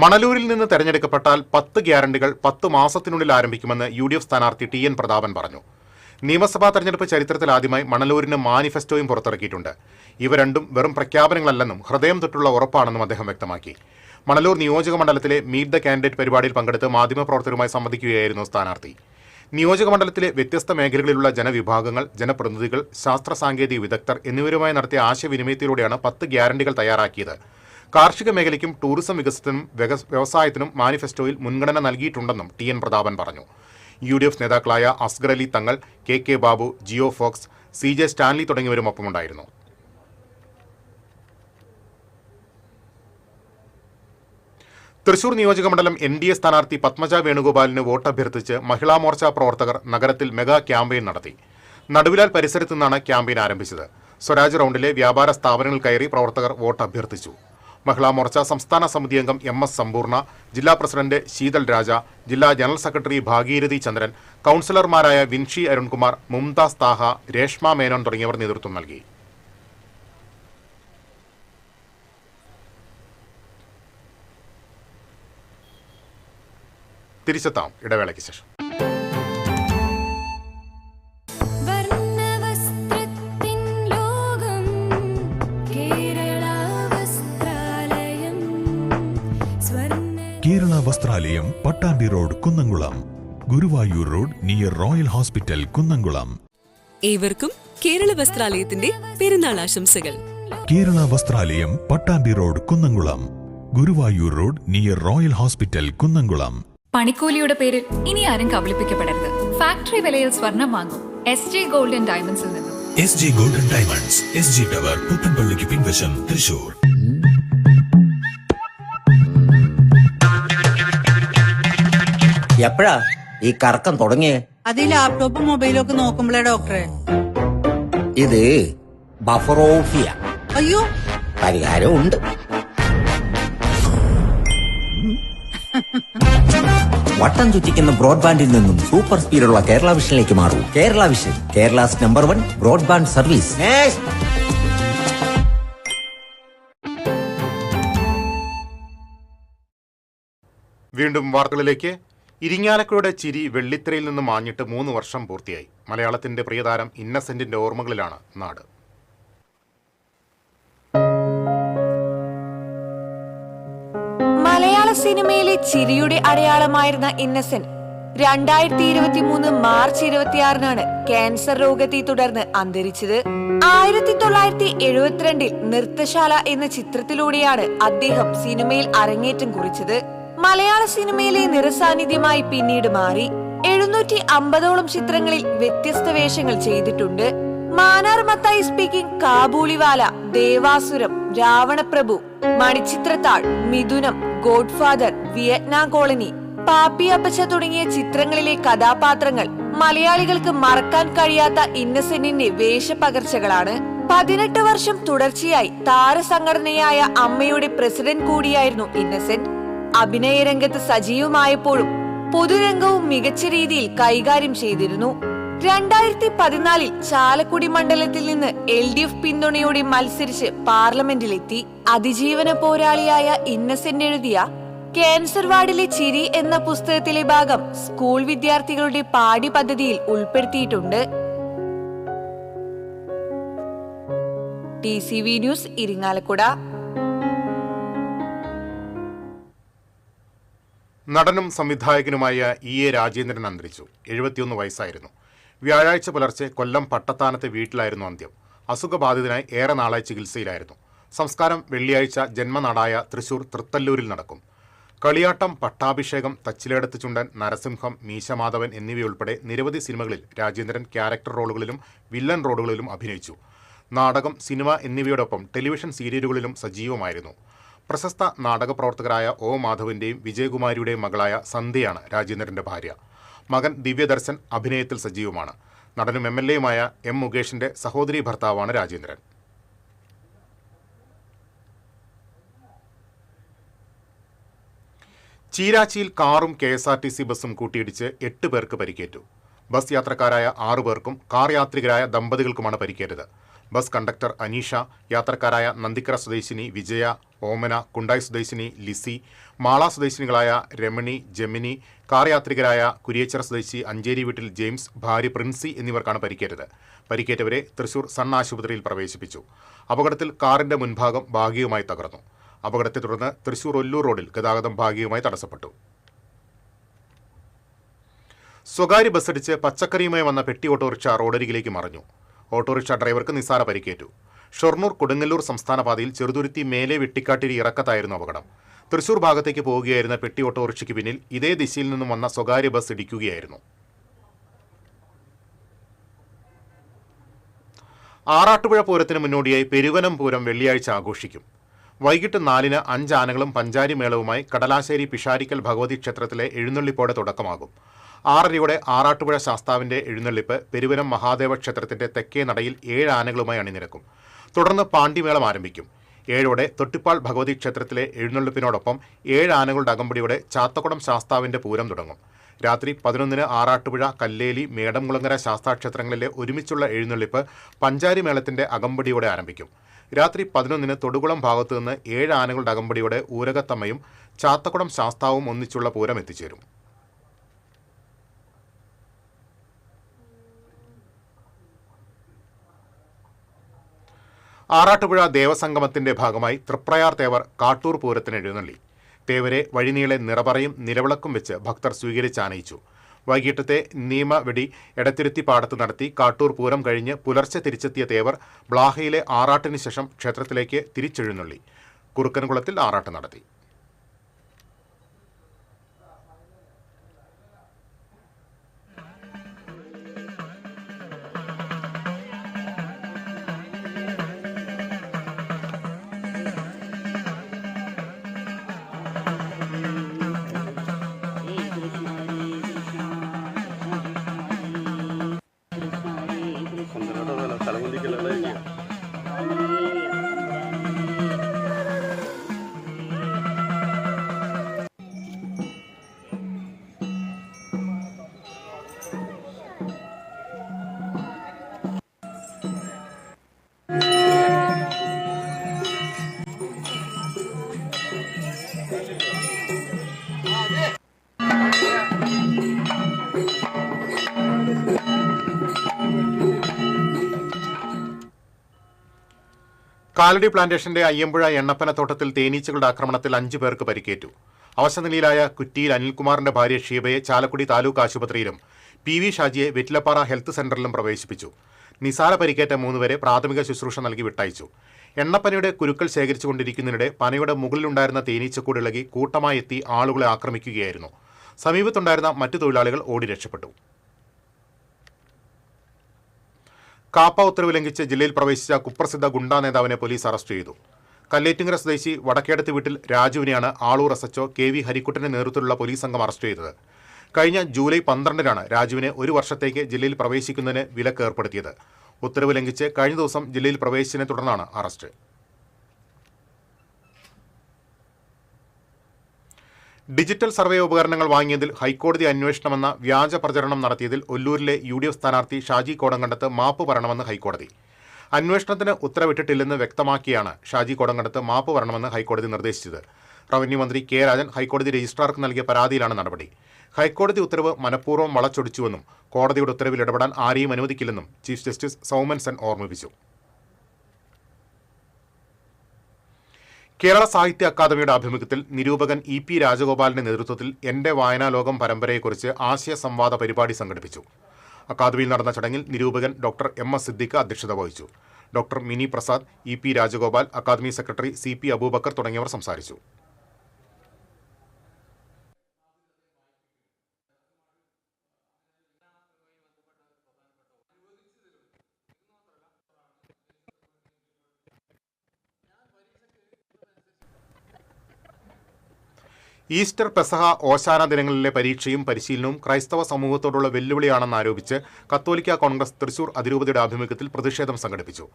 മണലൂരിൽ നിന്ന് തെരഞ്ഞെടുക്കപ്പെട്ടാൽ 10 ഗ്യാരണ്ടികൾ 10 മാസത്തിനുള്ളിൽ ആരംഭിക്കുമെന്ന് UDF സ്ഥാനാർത്ഥി TN പ്രതാപൻ പറഞ്ഞു. നിയമസഭാ തെരഞ്ഞെടുപ്പ് ചരിത്രത്തിൽ ആദ്യമായി മണലൂരിന് മാനിഫെസ്റ്റോയും പുറത്തിറക്കിയിട്ടുണ്ട്. ഇവ രണ്ടും വെറും പ്രഖ്യാപനങ്ങളല്ലെന്നും ഹൃദയം തൊട്ടുള്ള ഉറപ്പാണെന്നും അദ്ദേഹം വ്യക്തമാക്കി. മണലൂർ നിയോജക മണ്ഡലത്തിലെ മീറ്റ് ദ കാൻഡിഡേറ്റ് പരിപാടിയിൽ പങ്കെടുത്ത് മാധ്യമപ്രവർത്തകരുമായി സംവദിക്കുകയായിരുന്നു സ്ഥാനാർത്ഥി. നിയോജക മണ്ഡലത്തിലെ വ്യത്യസ്ത മേഖലകളിലുള്ള ജനവിഭാഗങ്ങൾ, ജനപ്രതിനിധികൾ, ശാസ്ത്ര സാങ്കേതിക വിദഗ്ധർ എന്നിവരുമായി നടത്തിയ ആശയവിനിമയത്തിലൂടെയാണ് 10 ഗ്യാരണ്ടികൾ തയ്യാറാക്കിയത്. കാർഷിക മേഖലയ്ക്കും ടൂറിസം വികസനത്തിനും വ്യവസായത്തിനും മാനിഫെസ്റ്റോയിൽ മുൻഗണന നൽകിയിട്ടുണ്ടെന്നും TN പ്രതാപൻ പറഞ്ഞു. UDF നേതാക്കളായ Asghar Ali Thangal, KK Babu, Jio Fox, CJ Stanley തുടങ്ങിയവരും ഒപ്പമുണ്ടായിരുന്നു. തൃശൂർ നിയോജകമണ്ഡലം NDA സ്ഥാനാർത്ഥി പത്മജ വേണുഗോപാലിന് വോട്ട് അഭ്യർത്ഥിച്ച് മഹിളാ മോർച്ച പ്രവർത്തകർ നഗരത്തിൽ മെഗാ ക്യാമ്പയിൻ നടത്തി. നടുവിലാൽ പരിസരത്തു നിന്നാണ് ക്യാമ്പയിൻ ആരംഭിച്ചത്. സ്വരാജ് റൗണ്ടിലെ വ്യാപാര സ്ഥാപനങ്ങൾ കയറി പ്രവർത്തകർ വോട്ട് അഭ്യർത്ഥിച്ചു. മഹിളാ മോർച്ച സംസ്ഥാന സമിതി അംഗം MS സമ്പൂർണ്ണ, ജില്ലാ പ്രസിഡന്റ് ശീതൽ രാജ, ജില്ലാ ജനറൽ സെക്രട്ടറി ഭാഗീരഥി ചന്ദ്രൻ, കൗൺസിലർമാരായ വിൻഷി അരുൺകുമാർ, മുംതാസ് താഹ, രേഷ്മ മേനോൻ തുടങ്ങിയവർ നേതൃത്വം നൽകി. തിരിച്ചെത്താം ഇടവേളയ്ക്ക് ശേഷം. Vasthralayam Pattambi road Kunnamkulam, Guruvayur road near royal hospital Kunnamkulam. ഏവർക്കും കേരള വസ്ത്രാലയത്തിന്റെ പെരുന്നാൾ ആശംസകൾ. Kerala Vasthralayam Pattambi road Kunnamkulam, Guruvayur road near royal hospital Kunnamkulam. പണിക്കൂലിയുടെ പേരിൽ ഇനി ആരും കബളിപ്പിക്കപ്പെടരുത്. ഫാക്ടറി വിലയിൽ സ്വർണം വാങ്ങും SJ ഗോൾഡ് ആൻഡ് ഡയമണ്ട്സിൽ നിന്നും. SJ golden diamonds, SG tower, പുത്തൻപള്ളിക്ക് പിൻവശം, തൃശൂർ. എപ്പോഴാ ഈ കറക്കം തുടങ്ങിയേ? അത് ലാപ്ടോപ്പും മൊബൈലും ഒക്കെ നോക്കുമ്പോഴേ ഡോക്ടറെ. ഇത് ബഫറോഫിയ. അയ്യോ, പരിഹാരം ഉണ്ട്. വട്ടം ചുറ്റിക്കുന്ന ബ്രോഡ്ബാൻഡിൽ നിന്നും സൂപ്പർ സ്പീഡുള്ള കേരള വിഷനിലേക്ക് മാറൂ. Kerala vision, Kerala's number 1 broadband service. വീണ്ടും വാർത്തകളിലേക്ക്. ഇരിങ്ങാലക്കുടയുടെ ചിരി വെള്ളിത്തിരയിൽ നിന്ന് മാഞ്ഞിട്ട് 3 വർഷം പൂർത്തിയായി. മലയാളത്തിന്റെ പ്രിയതാരം ഇന്നസെന്റിന്റെ ഓർമ്മകളിലാണ് നാട്. മലയാള സിനിമയിലെ ചിരിയുടെ അടയാളമായിരുന്ന ഇന്നസെന്റ് 2023 മാർച്ച് 26-നാണ് ക്യാൻസർ രോഗത്തെ തുടർന്ന് അന്തരിച്ചത്. 1972 നൃത്തശാല എന്ന ചിത്രത്തിലൂടെയാണ് അദ്ദേഹം സിനിമയിൽ അരങ്ങേറ്റം കുറിച്ചത്. മലയാള സിനിമയിലെ നിറസാന്നിധ്യമായി പിന്നീട് മാറി. 750ഓളം ചിത്രങ്ങളിൽ വ്യത്യസ്ത വേഷങ്ങൾ ചെയ്തിട്ടുണ്ട്. മാനാർ മത്തായി സ്പീക്കിംഗ്, കാബൂളിവാല, ദേവാസുരം, രാവണപ്രഭു, മണിച്ചിത്രത്താഴ്, മിഥുനം, ഗോഡ്ഫാദർ, വിയറ്റ്നാം കോളനി, പാപ്പിയപ്പച്ച തുടങ്ങിയ ചിത്രങ്ങളിലെ കഥാപാത്രങ്ങൾ മലയാളികൾക്ക് മറക്കാൻ കഴിയാത്ത ഇന്നസെന്റിന്റെ വേഷപകർച്ചകളാണ്. 18 വർഷം തുടർച്ചയായി താരസംഘടനയായ അമ്മയുടെ പ്രസിഡന്റ് കൂടിയായിരുന്നു ഇന്നസെന്റ്. അഭിനയ രംഗത്ത് സജീവമായപ്പോഴും പൊതുരംഗവും മികച്ച രീതിയിൽ കൈകാര്യം ചെയ്തിരുന്നു. 2014 ചാലക്കുടി മണ്ഡലത്തിൽ നിന്ന് LDF പിന്തുണയോടെ മത്സരിച്ച് പാർലമെന്റിലെത്തി. അതിജീവന പോരാളിയായ ഇന്നസെന്റ് എഴുതിയ ക്യാൻസർ വാർഡിലെ ചിരി എന്ന പുസ്തകത്തിലെ ഭാഗം സ്കൂൾ വിദ്യാർത്ഥികളുടെ പാഠ്യപദ്ധതിയിൽ ഉൾപ്പെടുത്തിയിട്ടുണ്ട്. TCV news, Irinjalakuda. നടനും സംവിധായകനുമായ EA രാജേന്ദ്രൻ അന്തരിച്ചു. 71 വയസ്സായിരുന്നു. വ്യാഴാഴ്ച പുലർച്ചെ കൊല്ലം പട്ടത്താനത്തെ വീട്ടിലായിരുന്നു അന്ത്യം. അസുഖബാധിതനായി ഏറെ നാളായി ചികിത്സയിലായിരുന്നു. സംസ്കാരം വെള്ളിയാഴ്ച ജന്മനാടായ തൃശൂർ തൃത്തല്ലൂരിൽ നടക്കും. കളിയാട്ടം, പട്ടാഭിഷേകം, തച്ചിലേടത്ത് ചുണ്ടൻ, നരസിംഹം, മീശമാധവൻ എന്നിവയുൾപ്പെടെ നിരവധി സിനിമകളിൽ രാജേന്ദ്രൻ ക്യാരക്ടർ റോളുകളിലും വില്ലൻ റോളുകളിലും അഭിനയിച്ചു. നാടകം, സിനിമ എന്നിവയോടൊപ്പം ടെലിവിഷൻ സീരിയലുകളിലും സജീവമായിരുന്നു. പ്രശസ്ത നാടക പ്രവർത്തകരായ O മാധവന്റെയും വിജയകുമാരിയുടെയും മകളായ സന്ധ്യയാണ് രാജേന്ദ്രന്റെ ഭാര്യ. മകൻ ദിവ്യദർശൻ അഭിനയത്തിൽ സജീവമാണ്. നടനും MLAയുമായ M മുകേഷിന്റെ സഹോദരി ഭർത്താവാണ് രാജേന്ദ്രൻ. ചീരാച്ചിയിൽ കാറും KSRTC ബസ്സും കൂട്ടിയിടിച്ച് 8 പേർക്ക് പരിക്കേറ്റു. ബസ് യാത്രക്കാരായ 6 പേർക്കും കാർ യാത്രികരായ ദമ്പതികൾക്കുമാണ് പരിക്കേറ്റത്. ബസ് കണ്ടക്ടർ അനീഷ, യാത്രക്കാരായ നന്ദിക്കര സ്വദേശിനി വിജയ, ഓമന, കുണ്ടായി സ്വദേശിനി ലിസി, മാള സ്വദേശിനികളായ രമണി, ജെമിനി, കാർ യാത്രികരായ കുരിയച്ചിറ സ്വദേശി അഞ്ചേരി വീട്ടിൽ ജെയിംസ്, ഭാര്യ പ്രിൻസി എന്നിവർക്കാണ് പരിക്കേറ്റത്. പരിക്കേറ്റവരെ തൃശൂർ സൺ ആശുപത്രിയിൽ പ്രവേശിപ്പിച്ചു. അപകടത്തിൽ കാറിന്റെ മുൻഭാഗം ഭാഗികമായി തകർന്നു. അപകടത്തെ തുടർന്ന് തൃശൂർ ഒല്ലൂർ റോഡിൽ ഗതാഗതം ഭാഗികമായി തടസ്സപ്പെട്ടു. സ്വകാര്യ ബസ്സടിച്ച് പച്ചക്കറിയുമായി വന്ന പെട്ടി ഓട്ടോറിക്ഷ റോഡരികിലേക്ക് മറിഞ്ഞു. ഓട്ടോറിക്ഷ ഡ്രൈവർക്ക് നിസ്സാര പരിക്കേറ്റു. ഷൊർണൂർ കൊടുങ്ങല്ലൂർ സംസ്ഥാന പാതയിൽ ചെറുതുരുത്തി മേലെ വെട്ടിക്കാട്ടിരി ഇറക്കത്തായിരുന്നു അപകടം. തൃശൂർ ഭാഗത്തേക്ക് പോവുകയായിരുന്ന പെട്ടി ഓട്ടോറിക്ഷയ്ക്ക് പിന്നിൽ ഇതേ ദിശയിൽ നിന്നും വന്ന സ്വകാര്യ ബസ് ഇടിക്കുകയായിരുന്നു. ആറാട്ടുപുഴ പൂരത്തിന് മുന്നോടിയായി പെരുവനം പൂരം വെള്ളിയാഴ്ച ആഘോഷിക്കും. വൈകിട്ട് 4-ന് 5 ആനകളും പഞ്ചാരി മേളവുമായി കടലാശ്ശേരി പിഷാരിക്കൽ ഭഗവതി ക്ഷേത്രത്തിലെ എഴുന്നള്ളിപ്പോടെ തുടക്കമാകും. 6:30 ആറാട്ടുപുഴ ശാസ്താവിന്റെ എഴുന്നള്ളിപ്പ് പെരുവനം മഹാദേവ ക്ഷേത്രത്തിന്റെ തെക്കേ നടയിൽ 7 ആനകളുമായി അണിനിരക്കും. തുടർന്ന് പാണ്ടിമേളം ആരംഭിക്കും. 7:00 തൊട്ടിപ്പാൾ ഭഗവതി ക്ഷേത്രത്തിലെ എഴുന്നള്ളിപ്പിനോടൊപ്പം 7 ആനകളുടെ അകമ്പടിയോടെ ചാത്തക്കുളം ശാസ്താവിന്റെ പൂരം തുടങ്ങും. രാത്രി 11-ന് ആറാട്ടുപുഴ, കല്ലേലി, മേടംകുളങ്ങര ശാസ്താക്ഷേത്രങ്ങളിലെ ഒരുമിച്ചുള്ള എഴുന്നള്ളിപ്പ് പഞ്ചാരി മേളത്തിന്റെ അകമ്പടിയോടെ ആരംഭിക്കും. രാത്രി 11-ന് തൊടുകുളം ഭാഗത്തു നിന്ന് 7 ആനകളുടെ അകമ്പടിയോടെ ഊരകത്തമ്മയും ചാത്തക്കുളം ശാസ്താവും ഒന്നിച്ചുള്ള പൂരം എത്തിച്ചേരും. ആറാട്ടുപുഴ ദേവസംഗമത്തിന്റെ ഭാഗമായി തൃപ്രയാർ തേവർ കാട്ടൂർ പൂരത്തിന് എഴുന്നള്ളി. തേവരെ വഴിനീളെ നിറപറയും നിലവിളക്കും വെച്ച് ഭക്തർ സ്വീകരിച്ചാനയിച്ചു. വൈകിട്ടത്തെ നിയമവെടി എടത്തിരുത്തി പാടത്ത് നടത്തി കാട്ടൂർ പൂരം കഴിഞ്ഞ് പുലർച്ചെ തിരിച്ചെത്തിയ തേവർ ബ്ലാഹയിലെ ആറാട്ടിന് ശേഷം ക്ഷേത്രത്തിലേക്ക് തിരിച്ചെഴുന്നള്ളി. കുറുക്കൻകുളത്തിൽ ആറാട്ട് നടത്തി. കാലടി പ്ലാന്റേഷന്റെ അയ്യമ്പുഴ എണ്ണപ്പനത്തോട്ടത്തിൽ തേനീച്ചകളുടെ ആക്രമണത്തിൽ 5 പേർക്ക് പരിക്കേറ്റു. അവശനിലയിലായ കുറ്റിയിൽ അനിൽകുമാറിന്റെ ഭാര്യ ഷീബയെ ചാലക്കുടി താലൂക്ക് ആശുപത്രിയിലും PV ഷാജിയെ വെറ്റിലപ്പാറ ഹെൽത്ത് സെന്ററിലും പ്രവേശിപ്പിച്ചു. നിസാര പരിക്കേറ്റ 3 പേരെ പ്രാഥമിക ശുശ്രൂഷ നൽകി വിട്ടയച്ചു. എണ്ണപ്പനയുടെ കുരുക്കൾ ശേഖരിച്ചുകൊണ്ടിരിക്കുന്നതിനിടെ പനയുടെ മുകളിലുണ്ടായിരുന്ന തേനീച്ചക്കൂട് ഇളകി കൂട്ടമായി എത്തി ആളുകളെ ആക്രമിക്കുകയായിരുന്നു. സമീപത്തുണ്ടായിരുന്ന മറ്റു തൊഴിലാളികൾ ഓടി രക്ഷപ്പെട്ടു. കാപ്പ ഉത്തരവ് ലംഘിച്ച് ജില്ലയിൽ പ്രവേശിച്ച കുപ്രസിദ്ധ ഗുണ്ടാ നേതാവിനെ പോലീസ് അറസ്റ്റ് ചെയ്തു. കല്ലേറ്റിങ്കര സ്വദേശി വടക്കേടത്ത് വീട്ടിൽ രാജുവിനെയാണ് ആളൂർ SHO KV ഹരിക്കുട്ടന്റെ നേതൃത്വത്തിലുള്ള പോലീസ് സംഘം അറസ്റ്റ് ചെയ്തത്. കഴിഞ്ഞ ജൂലൈ 12-നാണ് രാജുവിനെ 1 വർഷത്തേക്ക് ജില്ലയിൽ പ്രവേശിക്കുന്നതിന് വിലക്ക് ഏർപ്പെടുത്തിയത്. ഉത്തരവ് ലംഘിച്ച് കഴിഞ്ഞ ദിവസം ജില്ലയിൽ പ്രവേശിച്ചതിനെ തുടർന്നാണ് അറസ്റ്റ്. ഡിജിറ്റൽ സർവേ ഉപകരണങ്ങൾ വാങ്ങിയതിൽ ഹൈക്കോടതി അന്വേഷണമെന്ന വ്യാജ പ്രചരണം നടത്തിയതിൽ ഒല്ലൂരിലെ UDF സ്ഥാനാർത്ഥി ഷാജി കോടങ്കണ്ടത്ത് മാപ്പ് പറയണമെന്ന് ഹൈക്കോടതി. അന്വേഷണത്തിന് ഉത്തരവിട്ടിട്ടില്ലെന്ന് വ്യക്തമാക്കിയാണ് ഷാജി കോടങ്കണ്ടത്ത് മാപ്പ് പറയണമെന്ന് ഹൈക്കോടതി നിർദ്ദേശിച്ചത്. റവന്യൂ മന്ത്രി K. രാജൻ ഹൈക്കോടതി രജിസ്ട്രാർക്ക് നൽകിയ പരാതിയിലാണ് നടപടി. ഹൈക്കോടതി ഉത്തരവ് മനഃപൂർവ്വം വളച്ചൊടിച്ചുവെന്നും കോടതിയുടെ ഉത്തരവിൽ ഇടപെടാൻ ആരെയും അനുവദിക്കില്ലെന്നും ചീഫ് ജസ്റ്റിസ് സൗമൻ സെൻ ഓർമ്മിപ്പിച്ചു. കേരള സാഹിത്യ അക്കാദമിയുടെ ആഭിമുഖ്യത്തിൽ നിരൂപകൻ EP രാജഗോപാലിന്റെ നേതൃത്വത്തിൽ എന്റെ വായനാലോകം പരമ്പരയെക്കുറിച്ച് ആശയ സംവാദ പരിപാടി സംഘടിപ്പിച്ചു. അക്കാദമിയിൽ നടന്ന ചടങ്ങിൽ നിരൂപകൻ ഡോക്ടർ MS സിദ്ദിഖ് അധ്യക്ഷത വഹിച്ചു. Doctor Mini Prasad, EP Rajagopal, academy secretary CP Abubakar തുടങ്ങിയവർ സംസാരിച്ചു. ഈസ്റ്റർ, പെസഹ, ഓശാന ദിനങ്ങളിലെ പരീക്ഷയും പരിശീലനവും ക്രൈസ്തവ സമൂഹത്തോടുള്ള വെല്ലുവിളിയാണെന്നാരോപിച്ച് കത്തോലിക്ക കോൺഗ്രസ് തൃശൂർ അതിരൂപതയുടെ ആഭിമുഖ്യത്തിൽ പ്രതിഷേധം സംഘടിപ്പിച്ചു.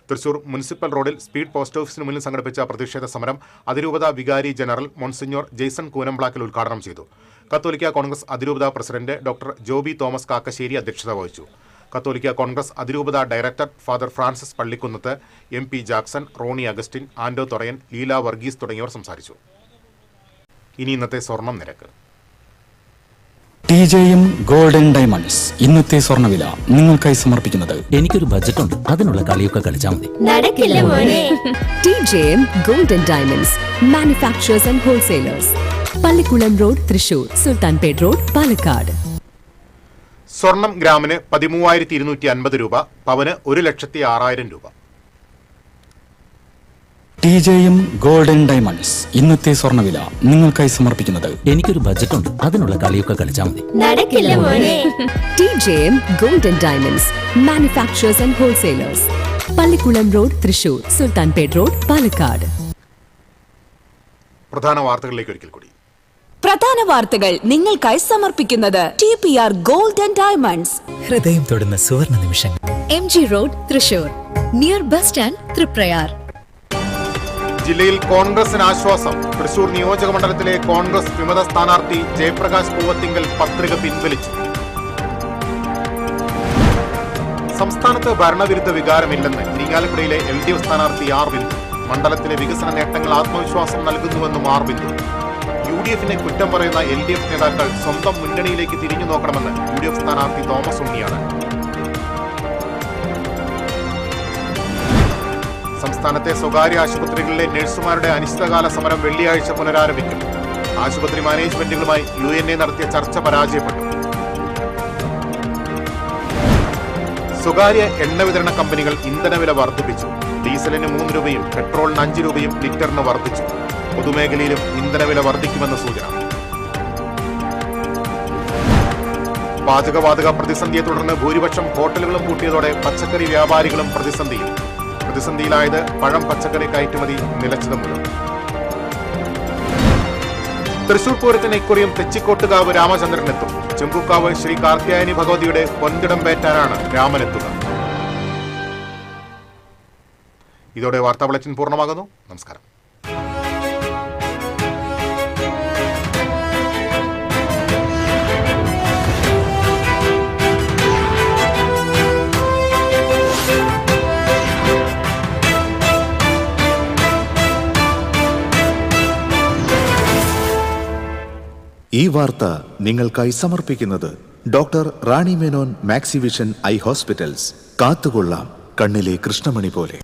തൃശൂർ മുനിസിപ്പൽ റോഡിൽ സ്പീഡ് പോസ്റ്റ് ഓഫീസിന് മുന്നിൽ സംഘടിപ്പിച്ച പ്രതിഷേധ സമരം അതിരൂപത വികാരി ജനറൽ മോൺസിഞ്ഞോർ ജെയ്സൺ കൂനംബ്ലാക്കിൽ ഉദ്ഘാടനം ചെയ്തു. കത്തോലിക്ക കോൺഗ്രസ് അതിരൂപത പ്രസിഡന്റ് ഡോക്ടർ ജോബി തോമസ് കാക്കശ്ശേരി അധ്യക്ഷത വഹിച്ചു. കത്തോലിക്ക കോൺഗ്രസ് അതിരൂപത director father Francis Pallikkunnath, MP Jackson, Roni Augustine, Ando Thorayan, Leela Varghese തുടങ്ങിയവർ സംസാരിച്ചു. ഇനി ഇന്നത്തെ സ്വർണം നിരക്ക്. TJM ഗോൾഡൻ ഡയമണ്ട്സ് ഇന്നത്തെ സ്വർണ്ണവില നിങ്ങൾക്കായി സമർപ്പിക്കുന്നത്. എനിക്കൊരു ബജറ്റ് ഉണ്ട്, അതിനുള്ള കളിയൊക്കെ കളിച്ചാൽ മതി. നടക്കില്ല മോനെ. TJM golden diamonds manufacturers and wholesalers, Pallikkulam road, Thrissur, Sulthanpet road, Palakkad. സ്വർണം ഗ്രാമിന് 13,250 രൂപ, പവന് 1,06,000 രൂപ. TJM ഗോൾഡൻ ഡയമണ്ട്സ് ഇന്നത്തെ സ്വർണ്ണവില നിങ്ങൾക്കായി സമർപ്പിക്കുന്നത്. എനിക്കൊരു ബജറ്റ് ഉണ്ട്, അതിനുള്ള കളിയൊക്കെ കളിച്ചാൽ മതി. നടക്കില്ല മോനെ. TJM golden diamonds manufacturers and wholesalers, Pallikkulam road, Thrissur, Sulthanpet road, Palakkad. പ്രധാന വാർത്തകളിലേക്ക് ഒരിക്കൽ കൂടി. പ്രധാന വാർത്തകൾ നിങ്ങൾക്കായി സമർപ്പിക്കുന്നത് TPR ഗോൾഡൻ ഡയമണ്ട്സ്. ഹൃദയം തൊടുന്ന സുവർണ നിമിഷങ്ങൾ. MG road, Thrissur, near bus stand, Triprayar. ജില്ലയിൽ കോൺഗ്രസിന് ആശ്വാസം. തൃശൂർ നിയോജക മണ്ഡലത്തിലെ കോൺഗ്രസ് വിമത സ്ഥാനാർത്ഥി ജയപ്രകാശ് പൂവത്തിങ്കൽ പത്രിക പിൻവലിച്ചു. സംസ്ഥാനത്ത് ഭരണവിരുദ്ധ വികാരമില്ലെന്ന് ഇരിങ്ങാലക്കുടയിലെ LDF സ്ഥാനാർത്ഥി R. ബിന്ദു. മണ്ഡലത്തിലെ വികസന നേട്ടങ്ങൾ ആത്മവിശ്വാസം നൽകുന്നുവെന്നും R. ബിന്ദു. UDFനെ കുറ്റം പറയുന്ന LDF നേതാക്കൾ സ്വന്തം മുന്നണിയിലേക്ക് തിരിഞ്ഞു നോക്കണമെന്ന് UDF സ്ഥാനാർത്ഥി തോമസ് ഉണ്ണിയാണ്. സംസ്ഥാനത്തെ സ്വകാര്യ ആശുപത്രികളിലെ നഴ്സുമാരുടെ അനിശ്ചിതകാല സമരം വെള്ളിയാഴ്ച പുനരാരംഭിക്കും. ആശുപത്രി മാനേജ്മെന്റുകളുമായി UNA നടത്തിയ ചർച്ച പരാജയപ്പെട്ടു. സ്വകാര്യ എണ്ണ വിതരണ കമ്പനികൾ ഇന്ധനവില വർദ്ധിപ്പിച്ചു. ഡീസലിന് 3 രൂപയും പെട്രോളിന് 5 രൂപയും ലിറ്ററിന് വർദ്ധിച്ചു. പൊതുമേഖലയിലും ഇന്ധനവില വർദ്ധിക്കുമെന്ന സൂചന. പാചകവാതക പ്രതിസന്ധിയെ തുടർന്ന് ഭൂരിപക്ഷം ഹോട്ടലുകളും പൂട്ടിയതോടെ പച്ചക്കറി വ്യാപാരികളും പ്രതിസന്ധിയിലായത് പഴം പച്ചക്കറി കയറ്റുമതി നിലച്ചത് മൂലം. തൃശൂർ പൂരത്തിന് ഇക്കുറിയും തെച്ചിക്കോട്ടുകാവ് രാമചന്ദ്രനെത്തും. ചെമ്പൂക്കാവ് ശ്രീ കാർത്യായനി ഭഗവതിയുടെ പൊൻതിടം പേറ്റാനാണ് രാമനെത്തുക. ഇതോടെ വാർത്താ ബുള്ളറ്റിൻ പൂർണ്ണമാകുന്നു. നമസ്കാരം. ഈ വാർത്ത നിങ്ങൾക്കായി സമർപ്പിക്കുന്നത് doctor Rani Menon Maxivision I hospitals. കാത്തുകൊള്ളാം കണ്ണിലെ കൃഷ്ണമണി പോലെ.